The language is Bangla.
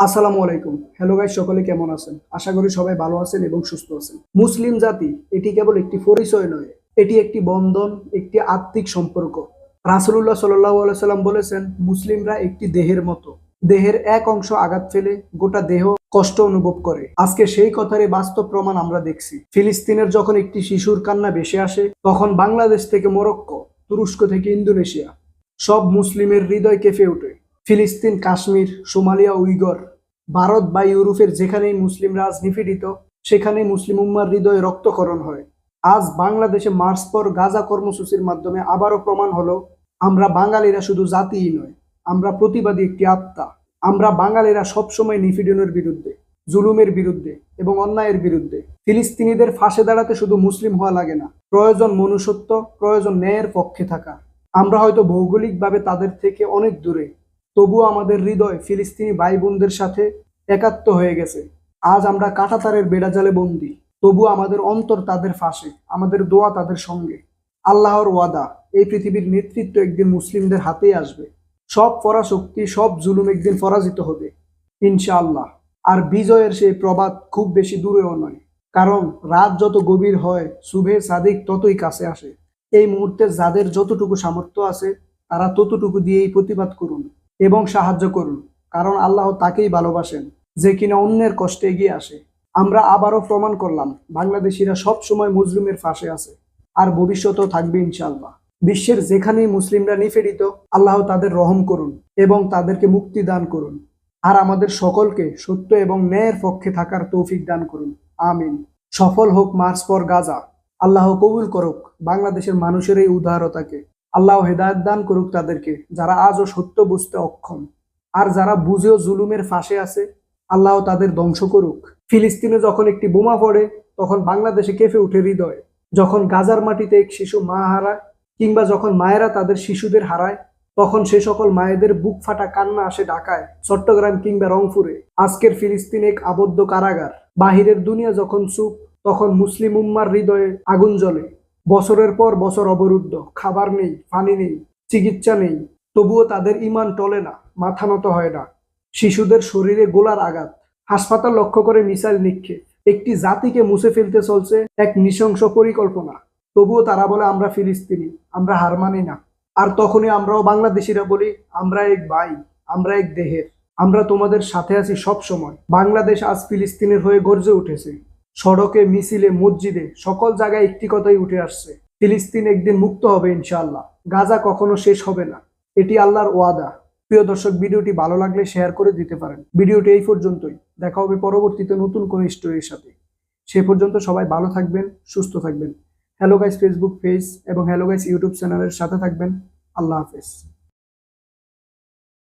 আসসালামু আলাইকুম। হ্যালো গাইস, সকলে কেমন আছেন? আশা করি সবাই ভালো আছেন এবং সুস্থ আছেন। মুসলিম জাতি এটি কেবল একটি পরিচয় নয়, এটি একটি বন্ধন, একটি আত্মিক সম্পর্ক। রাসূলুল্লাহ সাল্লাল্লাহু আলাইহি সাল্লাম বলেছেন, মুসলিমরা একটি দেহের মতো। দেহের এক অংশ আঘাত পেলে গোটা দেহ কষ্ট অনুভব করে। আজকে সেই কথারই বাস্তব প্রমাণ আমরা দেখছি। ফিলিস্তিনের যখন একটি শিশুর কান্না ভেসে আসে, তখন বাংলাদেশ থেকে মরক্কো, তুরস্ক থেকে ইন্দোনেশিয়া, সব মুসলিমের হৃদয় কেঁপে ওঠে। ফিলিস্তিন, কাশ্মীর, সোমালিয়া, উইগর, ভারত বা ইউরোপের যেখানেই মুসলিম রাজ নিপীড়িত, সেখানেই মুসলিম উম্মার হৃদয়ে রক্তক্ষরণ হয়। আজ বাংলাদেশে মার্চ ফর গাজা কর্মসূচির মাধ্যমে আবারও প্রমাণ হলো, আমরা বাঙালিরা শুধু জাতিই নয়, আমরা প্রতিবাদী একটি আত্মা। আমরা বাঙালিরা সবসময় নিপীড়নের বিরুদ্ধে, জুলুমের বিরুদ্ধে এবং অন্যায়ের বিরুদ্ধে। ফিলিস্তিনিদের ফাঁসে দাঁড়াতে শুধু মুসলিম হওয়া লাগে না, প্রয়োজন মনুষ্যত্ব, প্রয়োজন ন্যায়ের পক্ষে থাকা। আমরা হয়তো ভৌগোলিকভাবে তাদের থেকে অনেক দূরে, তবুও আমাদের হৃদয় ফিলিস্তিনি ভাই বোনদের সাথে একাত্ম হয়ে গেছে। আজ আমরা কাঁটাতারের বেড়াজালে বন্দী, তবুও আমাদের অন্তর তাদের ফাঁসে, আমাদের দোয়া তাদের সঙ্গে। আল্লাহর ওয়াদা, এই পৃথিবীর নেতৃত্ব একদিন মুসলিমদের হাতেই আসবে। সব পরাশক্তি, সব জুলুম একদিন পরাজিত হবে ইনশাআল্লাহ। আর বিজয়ের সেই প্রবাদ খুব বেশি দূরেও নয়, কারণ রাত যত গভীর হয়, শুভে সাদিক ততই কাছে আসে। এই মুহূর্তে যাদের যতটুকু সামর্থ্য আছে, তারা ততটুকু দিয়েই প্রতিবাদ করুন এবং সাহায্য করুন, কারণ আল্লাহ তাকেই ভালোবাসেন যে কিনা অন্যের কষ্টে এগিয়ে আসে। আমরা আবারও প্রমাণ করলাম, বাংলাদেশিরা সব সময় মুসলিমের পাশে আছে, আর ভবিষ্যতেও থাকবে ইনশাআল্লাহ। বিশ্বের যেখানেই মুসলিমরা নিপীড়িত, আল্লাহ তাদের রহম করুন এবং তাদেরকে মুক্তি দান করুন। আর আমাদের সকলকে সত্য এবং ন্যায়ের পক্ষে থাকার তৌফিক দান করুন। আমিন। সফল হোক মার্চ ফর গাজা। আল্লাহ কবুল করুক বাংলাদেশের মানুষের এই উদারতাকে। আল্লাহ হেদায়েত দান করুক তাদেরকে, যারা আজও সত্য বুঝতে অক্ষম। আর যারা বুঝেও জুলুমের ফাঁসে আছে, আল্লাহ তাদের ধ্বংস করুক। ফিলিস্তিনে যখন একটি বোমা পড়ে, তখন বাংলাদেশে কেঁপে উঠে হৃদয়। যখন গাজার মাটিতে এক শিশু মা হারায়, কিংবা যখন মায়েরা তাদের শিশুদের হারায়, তখন সে সকল মায়েদের বুক ফাটা কান্না আসে ঢাকায়, চট্টগ্রাম কিংবা রংপুরে। আজকের ফিলিস্তিন এক আবদ্ধ কারাগার। বাহিরের দুনিয়া যখন চুপ, তখন মুসলিম উম্মার হৃদয়ে আগুন জ্বলে। বছরের পর বছর অবরুদ্ধ, খাবার নেই, পানি নেই, চিকিৎসা নেই, তবুও তাদের ঈমান টলে না, মাথা নত হয় না। শিশুদের শরীরে গোলার আঘাত, হাসপাতাল লক্ষ্য করে মিসাইল নিক্ষেপ, একটি জাতিকে মুছে ফেলতে চলছে এক নৃশংস পরিকল্পনা। তবুও তারা বলে, আমরা ফিলিস্তিনি, আমরা হার মানি না। আর তখনই আমরাও বাংলাদেশিরা বলি, আমরা এক ভাই, আমরা এক দেহের, আমরা তোমাদের সাথে আছি সব সময়। বাংলাদেশ আজ ফিলিস্তিনের হয়ে গর্জে উঠেছে। সড়কে, মিছিলে, মসজিদে, সকল জায়গায় একটি কথাই উঠে আসছে, ফিলিস্তিন একদিন মুক্ত হবে ইনশাআল্লাহ। গাজা কখনো শেষ হবে না, এটি আল্লাহর ওয়াদা। প্রিয় দর্শক, ভিডিওটি ভালো লাগলে শেয়ার করে দিতে পারেন। ভিডিওটি এই পর্যন্তই, দেখা হবে পরবর্তীতে নতুন কোনো স্টোরির সাথে। সে পর্যন্ত সবাই ভালো থাকবেন, সুস্থ থাকবেন। হ্যালো গাইস ফেসবুক পেজ এবং হ্যালো গাইস ইউটিউব চ্যানেলের সাথে থাকবেন। আল্লাহ হাফেজ।